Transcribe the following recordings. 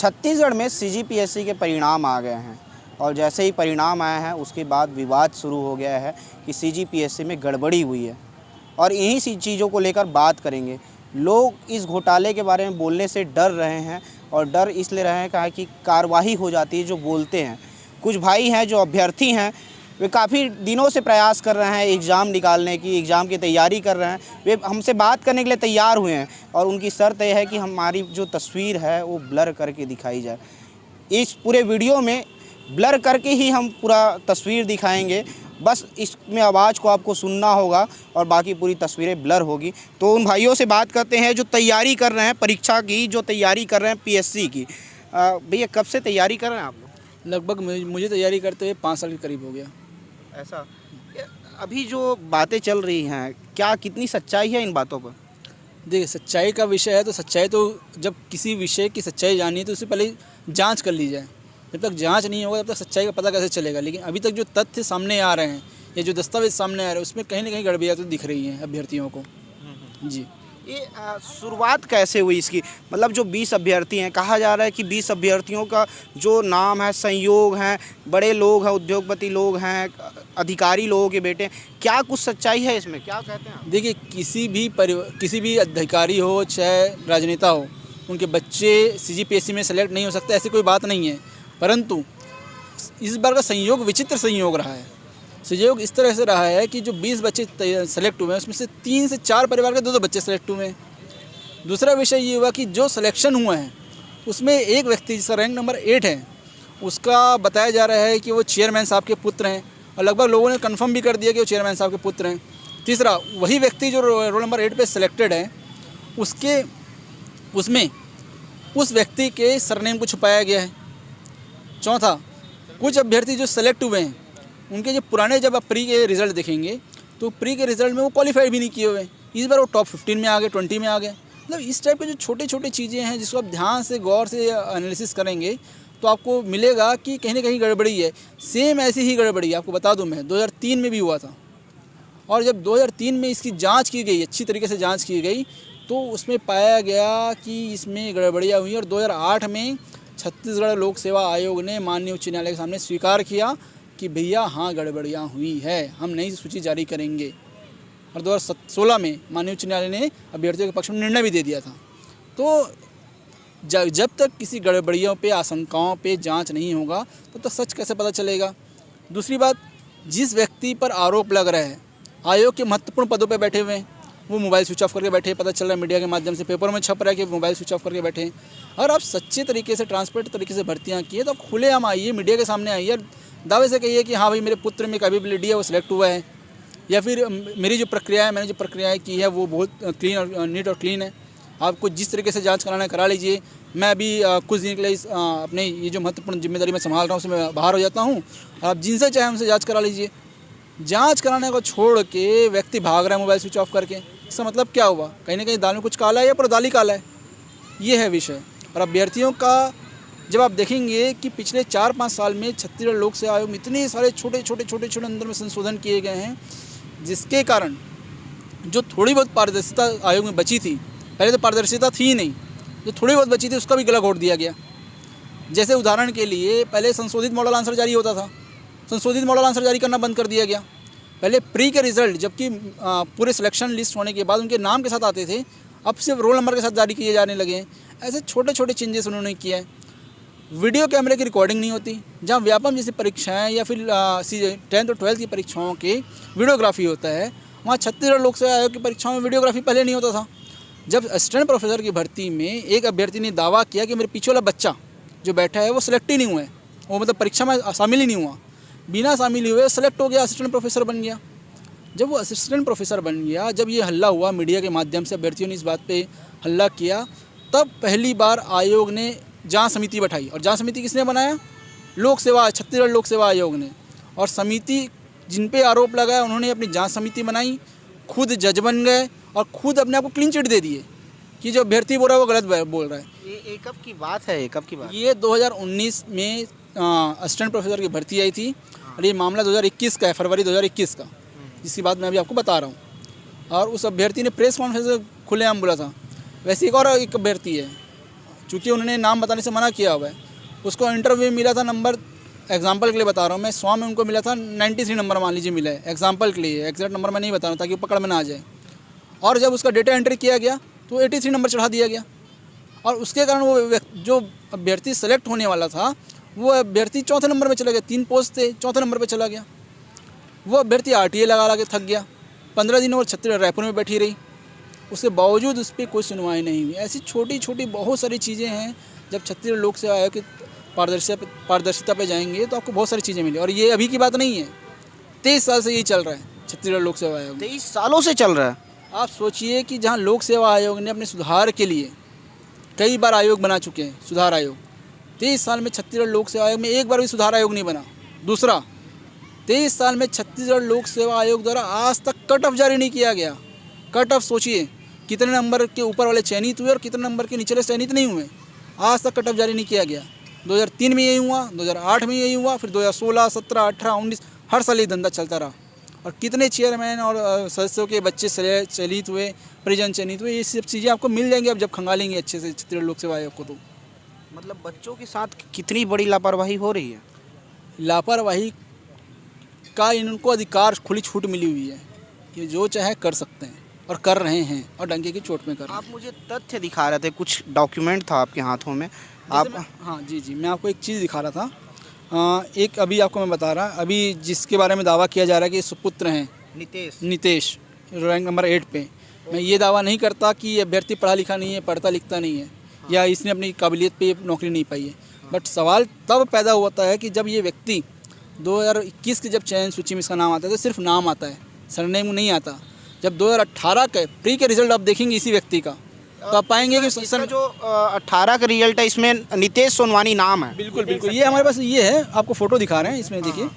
छत्तीसगढ़ में सीजीपीएससी के परिणाम आ गए हैं और जैसे ही परिणाम आए हैं उसके बाद विवाद शुरू हो गया है कि सीजीपीएससी में गड़बड़ी हुई है और इन्हीं सी चीज़ों को लेकर बात करेंगे। लोग इस घोटाले के बारे में बोलने से डर रहे हैं और डर इसलिए रहे हैं कहा कि कार्रवाई हो जाती है जो बोलते हैं। कुछ भाई हैं जो अभ्यर्थी हैं, वे काफ़ी दिनों से प्रयास कर रहे हैं एग्ज़ाम निकालने की, एग्ज़ाम की तैयारी कर रहे हैं। वे हमसे बात करने के लिए तैयार हुए हैं और उनकी शर्त यह है कि हमारी जो तस्वीर है वो ब्लर करके दिखाई जाए। इस पूरे वीडियो में ब्लर करके ही हम पूरा तस्वीर दिखाएंगे, बस इसमें आवाज़ को आपको सुनना होगा और बाकी पूरी तस्वीरें ब्लर होगी। तो उन भाइयों से बात करते हैं जो तैयारी कर रहे हैं परीक्षा की, जो तैयारी कर रहे हैं पीएससी की। भैया कब से तैयारी कर रहे हैं आप लोग? लगभग मुझे तैयारी करते हुए 5 साल के करीब हो गया। ऐसा अभी जो बातें चल रही हैं, क्या कितनी सच्चाई है इन बातों पर? देखिए, सच्चाई का विषय है तो सच्चाई तो जब किसी विषय की सच्चाई जाननी है तो उससे पहले जांच कर ली जाए। जब तक जांच नहीं होगा तब तक सच्चाई का पता कैसे चलेगा। लेकिन अभी तक जो तथ्य सामने आ रहे हैं या जो दस्तावेज सामने आ रहे हैं उसमें कहीं ना कहीं गड़बड़ियाँ तो दिख रही हैं अभ्यर्थियों को। जी, ये शुरुआत कैसे हुई इसकी? मतलब जो 20 अभ्यर्थी हैं, कहा जा रहा है कि 20 अभ्यर्थियों का जो नाम है, संयोग हैं, बड़े लोग हैं, उद्योगपति लोग हैं, अधिकारी लोगों के बेटे। क्या कुछ सच्चाई है इसमें, क्या कहते हैं आप? देखिए, किसी भी अधिकारी हो चाहे राजनेता हो, उनके बच्चे सीजीपीएससी में सेलेक्ट नहीं हो सकते, ऐसी कोई बात नहीं है। परंतु इस बार का संयोग विचित्र संयोग रहा है। संयोग इस तरह से रहा है कि जो 20 बच्चे सेलेक्ट हुए हैं उसमें से 3 से 4 परिवार के 2-2 बच्चे सेलेक्ट हुए हैं। दूसरा विषय ये हुआ कि जो सिलेक्शन हुआ है उसमें एक व्यक्ति जिसका रैंक नंबर 8 है, उसका बताया जा रहा है कि वो चेयरमैन साहब के पुत्र हैं और लगभग लोगों ने कंफर्म भी कर दिया कि वो चेयरमैन साहब के पुत्र हैं। तीसरा, वही व्यक्ति जो रोल नंबर 8 पे सिलेक्टेड है उसमें उस व्यक्ति के सरनेम को छुपाया गया है। चौथा, कुछ अभ्यर्थी जो सेलेक्ट हुए हैं उनके जो पुराने जब आप प्री के रिज़ल्ट देखेंगे तो प्री के रिज़ल्ट में वो क्वालिफाइड भी नहीं किए हुए। इस बार वो टॉप 15 में आ गए, 20 में आ गए। मतलब इस टाइप के जो छोटे छोटे चीज़ें हैं जिसको आप ध्यान से गौर से एनालिसिस करेंगे तो आपको मिलेगा कि कहीं ना कहीं गड़बड़ी है। सेम ऐसी ही गड़बड़ी आपको बता दूं मैं 2003 में भी हुआ था। और जब 2003 में इसकी जांच की गई, अच्छी तरीके से जांच की गई, तो उसमें पाया गया कि इसमें गड़बड़ियाँ हुई और 2008 में छत्तीसगढ़ लोक सेवा आयोग ने माननीय उच्च न्यायालय के सामने स्वीकार किया कि भैया हाँ गड़बड़ियाँ हुई है, हम नई सूची जारी करेंगे। और 2016 में माननीय उच्च न्यायालय ने अभ्यर्थियों के पक्ष में निर्णय भी दे दिया था। तो जब तक किसी गड़बड़ियों पे, आशंकाओं पे जांच नहीं होगा तब तक सच कैसे पता चलेगा। दूसरी बात, जिस व्यक्ति पर आरोप लग रहा है, आयोग के महत्वपूर्ण पदों पे बैठे हुए हैं, वो मोबाइल स्विच ऑफ करके बैठे, पता चल रहा है मीडिया के माध्यम से, पेपर में छप रहा है कि मोबाइल स्विच ऑफ करके बैठे हैं। और आप सच्चे तरीके से, ट्रांसपेरेंट तरीके से भर्तियाँ किए तो आप खुलेआम आइए, मीडिया के सामने आइए और दावे से कहिए कि हाँ भाई मेरे पुत्र में कैपेबिलिटी है, वो सिलेक्ट हुआ है, या फिर मेरी जो प्रक्रिया है, मैंने जो प्रक्रियाएँ की है वो बहुत क्लीन और नीट और क्लीन है। आपको जिस तरीके से जांच कराना है करा लीजिए। मैं अभी कुछ दिन के लिए अपने ये जो महत्वपूर्ण जिम्मेदारी मैं संभाल रहा हूँ उसमें बाहर हो जाता हूँ, आप जिनसे चाहे उनसे जांच करा लीजिए। जांच कराने को छोड़ के व्यक्ति भाग रहा है मोबाइल स्विच ऑफ करके, इसका मतलब क्या हुआ? कहीं ना कहीं दाल में कुछ काला है या पूरा दाल ही काला है, ये है विषय। और अभ्यर्थियों का जब आप देखेंगे कि पिछले 4-5 साल में छत्तीसगढ़ लोक सेवा आयोग में इतने सारे छोटे छोटे अंदर में संशोधन किए गए हैं, जिसके कारण जो थोड़ी बहुत पारदर्शिता आयोग में बची थी, पहले तो पारदर्शिता थी ही नहीं, जो थोड़ी बहुत बची थी उसका भी गला घोट दिया गया। जैसे उदाहरण के लिए पहले संशोधित मॉडल आंसर जारी होता था, संशोधित मॉडल आंसर जारी करना बंद कर दिया गया। पहले प्री के रिज़ल्ट जबकि पूरे सिलेक्शन लिस्ट होने के बाद उनके नाम के साथ आते थे, अब सिर्फ रोल नंबर के साथ जारी किए जाने लगे हैं। ऐसे छोटे छोटे चेंजेस उन्होंने किया है। वीडियो कैमरे की रिकॉर्डिंग नहीं होती, जहाँ व्यापम जैसी परीक्षाएँ या फिर 10th और 12th की परीक्षाओं की वीडियोग्राफी होता है, वहाँ छत्तीसगढ़ लोक सेवा आयोग की परीक्षाओं में वीडियोग्राफी पहले नहीं होता था। जब असिस्टेंट प्रोफेसर की भर्ती में एक अभ्यर्थी ने दावा किया कि मेरे पीछे वाला बच्चा जो बैठा है वो सिलेक्ट ही नहीं हुआ है, वो मतलब परीक्षा में शामिल ही नहीं हुआ, बिना शामिल हुए सेलेक्ट हो गया, असिस्टेंट प्रोफेसर बन गया। जब वो असिस्टेंट प्रोफेसर बन गया, जब ये हल्ला हुआ मीडिया के माध्यम से, अभ्यर्थियों ने इस बात पे हल्ला किया, तब पहली बार आयोग ने जांच समिति बैठाई। और जांच समिति किसने बनाया? लोक सेवा, छत्तीसगढ़ लोक सेवा आयोग ने। और समिति जिन पे आरोप लगाया उन्होंने अपनी जांच समिति बनाई, खुद जज बन गए और खुद अपने आप को क्लीन चिट दे दिए कि जो अभ्यर्थी बोल रहा है वो गलत बोल रहा है। ये कब की बात है? कब की बात? ये 2019 में असिस्टेंट प्रोफेसर की भर्ती आई थी और ये मामला 2021 का है, फरवरी 2021 का, जिसकी बात मैं अभी आपको बता रहा हूँ। और उस अभ्यर्थी ने प्रेस कॉन्फ्रेंस में खुलेआम बोला था। वैसे एक और एक अभ्यर्थी है चूँकि उन्होंने नाम बताने से मना किया हुआ है, उसको इंटरव्यू में मिला था नंबर, एग्जाम्पल के लिए बता रहा हूँ मैं, 100 में उनको मिला था 93 नंबर मान लीजिए मिला है, एग्जाम्पल के लिए, एग्जैक्ट नंबर मैं नहीं बता रहा हूँ ताकि वो पकड़ में ना आ जाए। और जब उसका डेटा एंट्री किया गया तो 83 नंबर चढ़ा दिया गया, और उसके कारण वो जो अभ्यर्थी सेलेक्ट होने वाला था वो अभ्यर्थी चौथे नंबर पे चला गया। 3 पोस्ट थे, चौथे नंबर पे चला गया। वो अभ्यर्थी RTA लगा के थक गया। 15 दिन और छत्तीसगढ़ रायपुर में बैठी रही, उसके बावजूद उस पर कोई सुनवाई नहीं हुई। ऐसी छोटी छोटी बहुत सारी चीज़ें हैं। जब छत्तीसगढ़ लोक सेवा आयोग की पारदर्शिता पे जाएंगे तो आपको बहुत सारी चीज़ें मिली। और ये अभी की बात नहीं है, 23 साल से यही चल रहा है छत्तीसगढ़ लोक सेवा आयोग। 23 सालों से चल रहा है। आप सोचिए कि जहाँ लोक सेवा आयोग ने अपने सुधार के लिए कई बार आयोग बना चुके हैं, सुधार आयोग, 23 साल में छत्तीसगढ़ लोक सेवा आयोग में एक बार भी सुधार आयोग नहीं बना। दूसरा, 23 साल में छत्तीसगढ़ लोक सेवा आयोग द्वारा आज तक कट ऑफ जारी नहीं किया गया। कट ऑफ सोचिए कितने नंबर के ऊपर वाले चयनित हुए और कितने नंबर के नीचे चयनित नहीं हुए। आज तक कट ऑफ जारी नहीं किया गया। 2003 में यही हुआ, 2008 में यही हुआ, फिर 2016, 17, 18, 19 हर साल ये धंधा चलता रहा। और कितने चेयरमैन और सदस्यों के बच्चे चयनित हुए, परिजन चयनित हुए, ये सब चीज़ें आपको मिल जाएंगी आप जब खंगालेंगे अच्छे से छत्तीसगढ़ लोक सेवा आयोग को। तो मतलब बच्चों के साथ कितनी बड़ी लापरवाही हो रही है। लापरवाही का इनको अधिकार, खुली छूट मिली हुई है कि जो चाहे कर सकते हैं और कर रहे हैं, और डंके की चोट में कर रहे हैं। आप मुझे तथ्य दिखा रहे थे, कुछ डॉक्यूमेंट था आपके हाथों में, आप हाँ जी, मैं आपको एक चीज़ दिखा रहा था। एक अभी आपको मैं बता रहा, अभी जिसके बारे में दावा किया जा रहा है कि सुपुत्र हैं नितेश रैंक नंबर 8 पे। मैं ये दावा नहीं करता कि ये अभ्यर्थी पढ़ा लिखा नहीं है, पढ़ता लिखता नहीं है, या इसने अपनी काबिलियत पे नौकरी नहीं पाई है। बट सवाल तब पैदा होता है कि जब ये व्यक्ति 2021 के जब चयन सूची में इसका नाम आता है तो सिर्फ नाम आता है, सरनेम नहीं आता। जब 2018 के प्री के रिजल्ट आप देखेंगे इसी व्यक्ति का, तो आप पाएंगे कि इसका जो 18 का रिजल्ट है इसमें नितेश सोनवानी नाम है। बिल्कुल ये हमारे पास ये है, आपको फोटो दिखा रहे हैं इसमें, देखिए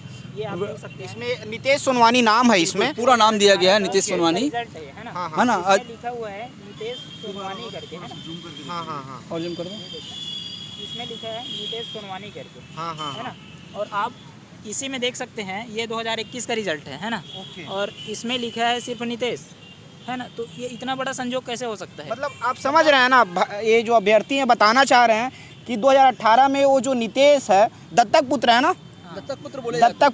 इसमें नितेश सोनवानी नाम है, इसमें पूरा नाम दिया गया है नितेश सोनवानी, है ना, लिखा हुआ है नितेश सोनवानी करके, है ना। हाँ और जूम कर दो, इसमें लिखा है नितेश सोनवानी करके, हाँ है ना। और आप इसी में देख सकते हैं ये 2021 का रिजल्ट है ना। और इसमें लिखा है सिर्फ नितेश, है ना। तो ये इतना बड़ा संजोग कैसे हो सकता है। मतलब आप समझ रहे हैं ना, ये जो अभ्यर्थी हैं बताना चाह रहे हैं कि 2018 में वो जो नितेश है दत्तक पुत्र है ना, दत्तक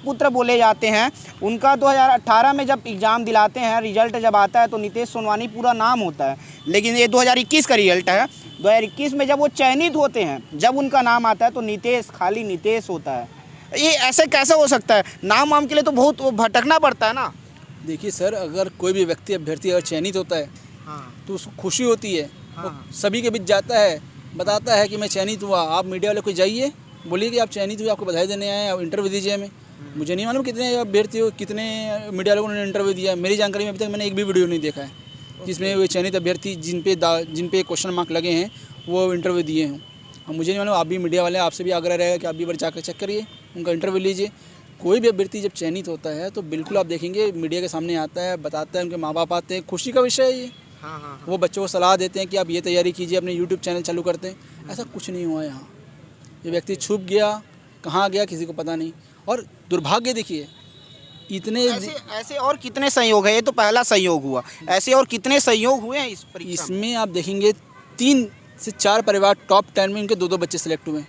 पुत्र बोले जाते हैं। उनका 2018 में जब एग्ज़ाम दिलाते हैं, रिजल्ट जब आता है तो नितेश सोनवानी पूरा नाम होता है। लेकिन ये 2021 का रिजल्ट है। 2021 में जब वो चयनित होते हैं, जब उनका नाम आता है तो नितेश, खाली नितेश होता है। ये ऐसे कैसे हो सकता है। नाम वाम के लिए तो बहुत भटकना पड़ता है ना। देखिए सर, अगर कोई भी व्यक्ति अभ्यर्थी अगर चयनित होता है तो उसको खुशी होती है, वो सभी के बीच जाता है, बताता है कि मैं चयनित हुआ। आप मीडिया वाले कोई जाइए, बोलिए कि आप चयनित हुए, आपको बधाई देने आए, आप इंटरव्यू दीजिए हमें। मुझे नहीं मालूम कितने अभ्यर्थी हो, कितने मीडिया लोगों ने इंटरव्यू दिया। मेरी जानकारी में अभी तक मैंने एक भी वीडियो नहीं देखा है जिसमें वो चयनित अभ्यर्थी जिन पे क्वेश्चन मार्क लगे हैं वो इंटरव्यू दिए हों। अब मुझे नहीं मालूम, आप भी मीडिया वाले, आपसे भी आग्रह रहेगा कि आप भी बार जाकर चेक करिए, उनका इंटरव्यू लीजिए। कोई भी अभ्यर्थी जब चयनित होता है तो बिल्कुल आप देखेंगे मीडिया के सामने आता है, बताता है, उनके माँ बाप आते हैं, खुशी का विषय है ये। वो बच्चों को सलाह देते हैं कि आप ये तैयारी कीजिए, अपने यूट्यूब चैनल चालू करते हैं। ऐसा कुछ नहीं हुआ यहाँ। ये व्यक्ति छुप गया, कहाँ गया किसी को पता नहीं। और दुर्भाग्य देखिए, इतने ऐसे और कितने संयोग है। ये तो पहला संयोग हुआ, ऐसे और कितने संयोग हुए हैं इस परीक्षा इसमें। आप देखेंगे 3 से 4 परिवार टॉप 10 में इनके 2-2 बच्चे सेलेक्ट हुए,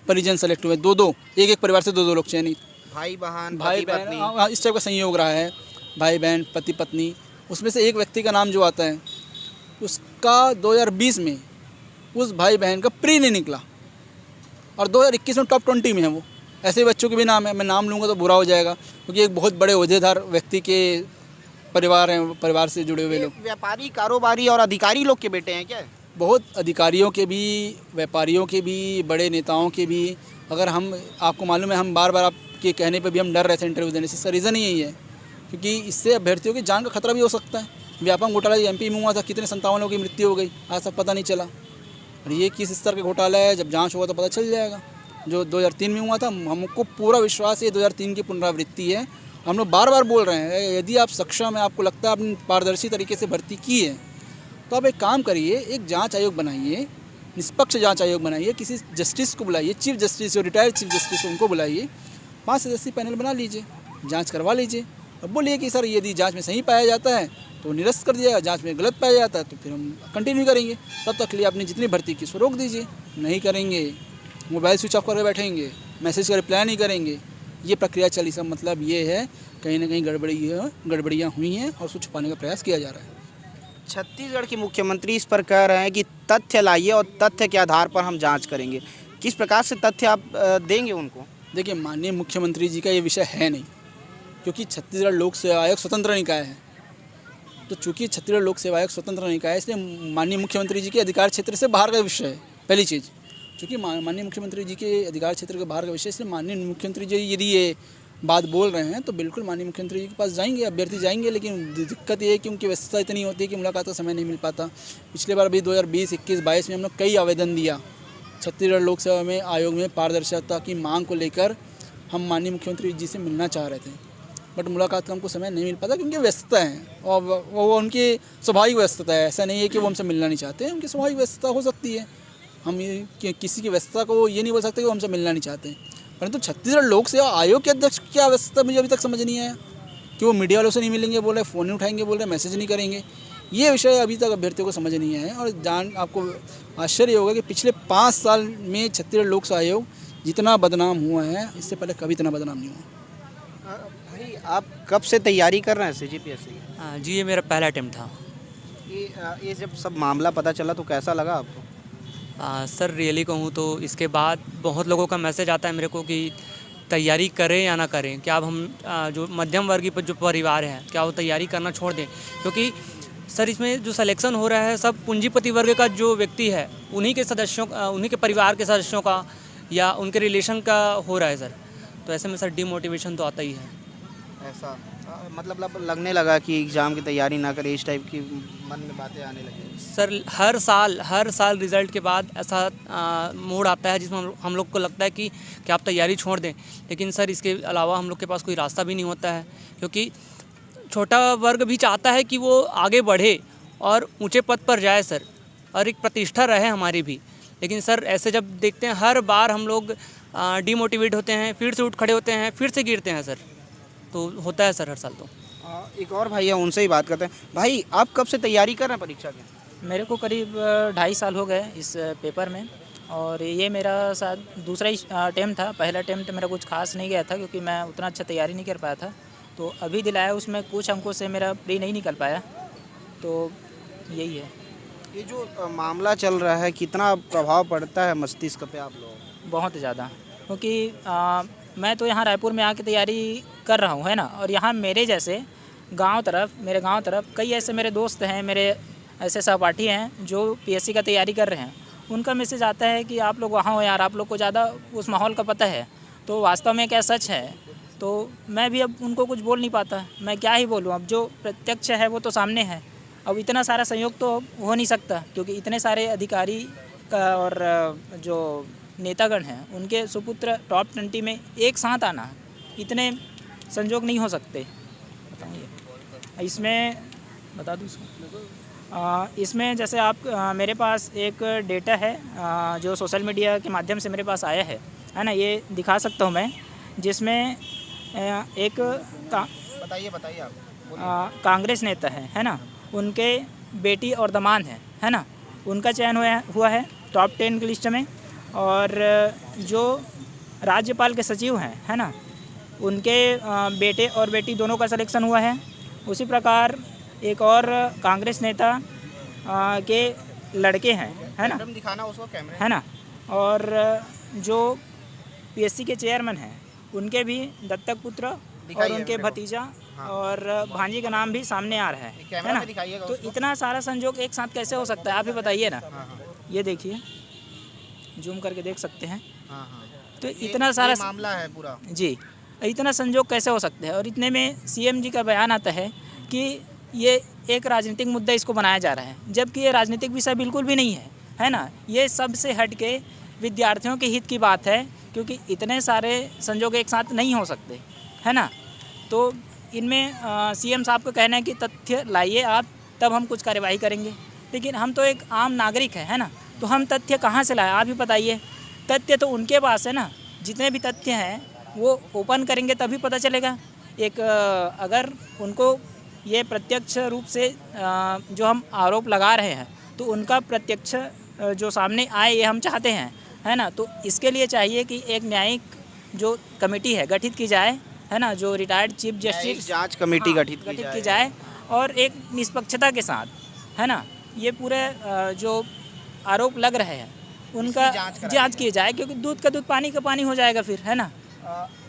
परिजन सेलेक्ट हुए, 2-2, एक परिवार से 2-2 लोग चयनित, भाई बहन इस टाइप का संयोग रहा है, भाई बहन, पति पत्नी। उसमें से एक व्यक्ति का नाम जो आता है उसका 2020 में उस भाई बहन का प्री नहीं निकला और 2021 में टॉप 20 में है वो। ऐसे बच्चों के भी नाम है, मैं नाम लूँगा तो बुरा हो जाएगा क्योंकि एक बहुत बड़े ओहदेदार व्यक्ति के परिवार हैं, परिवार से जुड़े हुए लोग। व्यापारी, कारोबारी और अधिकारी लोग के बेटे हैं क्या। बहुत अधिकारियों के भी, व्यापारियों के भी, बड़े नेताओं के भी। अगर हम, आपको मालूम है, हम बार बार आपके कहने पे भी हम डर रहे थे इंटरव्यू देने से। इसका रीज़न ही यही है क्योंकि इससे अभ्यर्थियों की जान का खतरा भी हो सकता है। व्यापम घोटाला MP में हुआ था, कितने 57 लोगों की मृत्यु हो गई, आज तक पता नहीं चला। और ये किस स्तर का घोटाला है, जब जांच होगा तो पता चल जाएगा। जो 2003 में हुआ था, हमको पूरा विश्वास है 2003 की पुनरावृत्ति है। हम लोग बार बार बोल रहे हैं, यदि आप सक्षम है, आपको लगता है आपने पारदर्शी तरीके से भर्ती की है, तो आप एक काम करिए, एक जांच आयोग बनाइए, निष्पक्ष जांच आयोग बनाइए, किसी जस्टिस को बुलाइए, चीफ जस्टिस जो रिटायर्ड चीफ जस्टिस उनको बुलाइए, 5 सदस्यीय पैनल बना लीजिए, जांच करवा लीजिए। अब बोलिए कि सर यदि जांच में सही पाया जाता है तो निरस्त कर दिया, जांच में गलत पाया जाता है तो फिर हम कंटिन्यू करेंगे। तब तक के लिए आपने जितनी भर्ती की उसको रोक दीजिए। नहीं करेंगे, मोबाइल स्विच ऑफ करके बैठेंगे, मैसेज का रिप्लाई नहीं करेंगे, ये प्रक्रिया चली। सब मतलब ये है कहीं ना कहीं गड़बड़ियाँ हुई हैं और उसको छुपाने का प्रयास किया जा रहा है। छत्तीसगढ़ के मुख्यमंत्री इस पर कह रहे हैं कि तथ्य लाइए और तथ्य के आधार पर हम जांच करेंगे। किस प्रकार से तथ्य आप देंगे उनको? देखिए, माननीय मुख्यमंत्री जी का ये विषय है नहीं, क्योंकि छत्तीसगढ़ लोक सेवा आयोग स्वतंत्र निकाय है। तो चूँकि छत्तीसगढ़ लोक सेवा आयोग स्वतंत्र निकाय है, इसलिए माननीय मुख्यमंत्री जी के अधिकार क्षेत्र से बाहर का विषय है। पहली चीज़, चूँकि माननीय मुख्यमंत्री जी के अधिकार क्षेत्र के बाहर का विषय, इसलिए माननीय मुख्यमंत्री जी यदि ये बात बोल रहे हैं तो बिल्कुल माननीय मुख्यमंत्री जी के पास जाएंगे, अभ्यर्थी जाएंगे। लेकिन दिक्कत ये है कि उनकी व्यवस्था इतनी होती है कि मुलाकात का समय नहीं मिल पाता। पिछले बार भी 2020, 21, 22 में हम लोग कई आवेदन दिया छत्तीसगढ़ लोक सेवा में आयोग में पारदर्शिता की मांग को लेकर। हम माननीय मुख्यमंत्री जी से मिलना चाह रहे थे, बट मुलाकात का हमको समय नहीं मिल पाता क्योंकि व्यस्तता है और वो उनकी स्वाभाविक व्यस्तता है। ऐसा नहीं है कि वो हमसे मिलना नहीं चाहते हैं, उनकी स्वाभाविक व्यस्तता हो सकती है। हम ये किसी की व्यस्तता को ये नहीं बोल सकते कि वो हमसे मिलना नहीं चाहते। परंतु छत्तीसगढ़ लोक सेवा आयोग के अध्यक्ष की क्या व्यवस्था मुझे अभी तक समझ नहीं आया कि वो मीडिया वालों से नहीं मिलेंगे बोल रहे, फ़ोन नहीं उठाएंगे बोल रहे, मैसेज नहीं करेंगे। ये विषय अभी तक अभ्यर्थियों को समझ नहीं आया है। और आपको आश्चर्य होगा कि पिछले 5 साल में छत्तीसगढ़ लोक सेवा आयोग जितना बदनाम हुआ है, इससे पहले कभी इतना बदनाम नहीं हुआ। भाई, आप कब से तैयारी कर रहे हैं CGPSC की? जी, ये मेरा पहला अटेम्प्ट था। ये जब सब मामला पता चला तो कैसा लगा आपको? सर रियली कहूँ तो इसके बाद बहुत लोगों का मैसेज आता है मेरे को कि तैयारी करें या ना करें, क्या अब हम जो मध्यम वर्गीय जो परिवार हैं क्या वो तैयारी करना छोड़ दें, क्योंकि सर इसमें जो सिलेक्शन हो रहा है सब पूंजीपति वर्ग का जो व्यक्ति है उन्हीं के सदस्यों उन्हीं के परिवार के सदस्यों का या उनके रिलेशन का हो रहा है सर। तो ऐसे में सर डिमोटिवेशन तो आता ही है। ऐसा मतलब लगने लगा कि एग्ज़ाम की तैयारी ना करें, इस टाइप की मन में बातें आने लगी? सर हर साल रिज़ल्ट के बाद ऐसा मोड़ आता है जिसमें हम लोग को लगता है कि आप तैयारी छोड़ दें, लेकिन सर इसके अलावा हम लोग के पास कोई रास्ता भी नहीं होता है, क्योंकि छोटा वर्ग भी चाहता है कि वो आगे बढ़े और ऊंचे पद पर जाए सर, और एक प्रतिष्ठा रहे हमारी भी। लेकिन सर ऐसे जब देखते हैं हर बार हम लोग डिमोटिवेट होते हैं, फिर से उठ खड़े होते हैं, फिर से गिरते हैं सर। तो होता है सर हर साल। तो एक और भाई है, उनसे ही बात करते हैं। भाई, आप कब से तैयारी कर रहे हैं परीक्षा की? मेरे को करीब 2.5 साल हो गए इस पेपर में, और ये मेरा शायद दूसरा ही अटेम्प्ट था। पहला अटेम्प्ट मेरा कुछ खास नहीं गया था क्योंकि मैं उतना अच्छा तैयारी नहीं कर पाया था। तो अभी दिलाया उसमें कुछ अंकों से मेरा प्री नहीं निकल पाया, तो यही है। ये जो मामला चल रहा है कितना प्रभाव पड़ता है मस्तिष्क पे आप लोग? बहुत ज़्यादा, क्योंकि मैं तो यहाँ रायपुर में आके तैयारी कर रहा हूँ, है ना, और यहाँ मेरे जैसे मेरे गांव तरफ कई ऐसे मेरे दोस्त हैं, मेरे ऐसे सहपाठी हैं जो PSC का तैयारी कर रहे हैं। उनका मैसेज आता है कि आप लोग वहाँ हो यार, आप लोग को ज़्यादा उस माहौल का पता है। तो वास्तव में क्या सच है? तो मैं भी अब उनको कुछ बोल नहीं पाता, मैं क्या ही बोलूँ। अब जो प्रत्यक्ष है वो तो सामने है। अब इतना सारा संयोग तो हो नहीं सकता, क्योंकि इतने सारे अधिकारी और जो नेतागण हैं उनके सुपुत्र टॉप 20 में एक साथ आना, इतने संयोग नहीं हो सकते। बताइए इसमें, बता दूँ इसमें जैसे आप मेरे पास एक डेटा है जो सोशल मीडिया के माध्यम से मेरे पास आया है ना, ये दिखा सकता हूँ मैं, जिसमें एक बताइए आप। कांग्रेस नेता है ना, उनके बेटी और दामाद है ना, उनका चयन हुआ है टॉप 10 की लिस्ट में। और जो राज्यपाल के सचिव हैं, है ना, उनके बेटे और बेटी दोनों का सिलेक्शन हुआ है। उसी प्रकार एक और कांग्रेस नेता के लड़के हैं, है ना, दिखाना उसको कैमरे, है ना, और जो PSC के चेयरमैन हैं उनके भी दत्तक पुत्र और उनके भतीजा और भांजी का नाम भी सामने आ रहा है ना। तो इतना सारा संयोग एक साथ कैसे हो सकता है, आप ही बताइए ना। ये देखिए, जूम करके देख सकते हैं। तो इतना सारा मामला है पूरा जी, इतना संयोग कैसे हो सकते हैं। और इतने में CM जी का बयान आता है कि ये एक राजनीतिक मुद्दा इसको बनाया जा रहा है, जबकि ये राजनीतिक विषय बिल्कुल भी नहीं है ना। ये सबसे हट के विद्यार्थियों के हित की बात है, क्योंकि इतने सारे संयोग एक साथ नहीं हो सकते, है ना। तो इनमें CM साहब का कहना है कि तथ्य लाइए आप, तब हम कुछ कार्यवाही करेंगे। लेकिन हम तो एक आम नागरिक है ना, तो हम तथ्य कहाँ से लाएं, आप ही बताइए। तथ्य तो उनके पास है ना, जितने भी तथ्य हैं वो ओपन करेंगे तभी पता चलेगा। एक अगर उनको ये प्रत्यक्ष रूप से जो हम आरोप लगा रहे हैं तो उनका प्रत्यक्ष जो सामने आए ये हम चाहते हैं, है ना। तो इसके लिए चाहिए कि एक न्यायिक जो कमेटी है गठित की जाए, है ना, जो रिटायर्ड चीफ जस्टिस जांच कमेटी गठित की जाए और एक निष्पक्षता के साथ, है ना, ये पूरे जो आरोप लग रहे हैं उनका जांच की जाए, क्योंकि दूध का दूध पानी का पानी हो जाएगा फिर, है ना।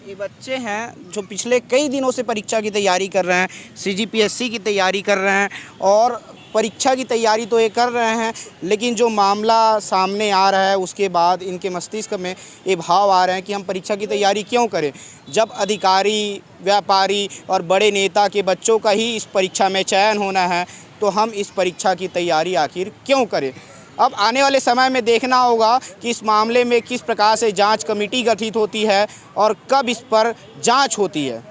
ये बच्चे हैं जो पिछले कई दिनों से परीक्षा की तैयारी कर रहे हैं, सीजीपीएससी की तैयारी कर रहे हैं और परीक्षा की तैयारी तो ये कर रहे हैं, लेकिन जो मामला सामने आ रहा है उसके बाद इनके मस्तिष्क में ये भाव आ रहे हैं कि हम परीक्षा की तैयारी क्यों करें, जब अधिकारी, व्यापारी और बड़े नेता के बच्चों का ही इस परीक्षा में चयन होना है तो हम इस परीक्षा की तैयारी आखिर क्यों करें। अब आने वाले समय में देखना होगा कि इस मामले में किस प्रकार से जांच कमेटी गठित होती है और कब इस पर जांच होती है।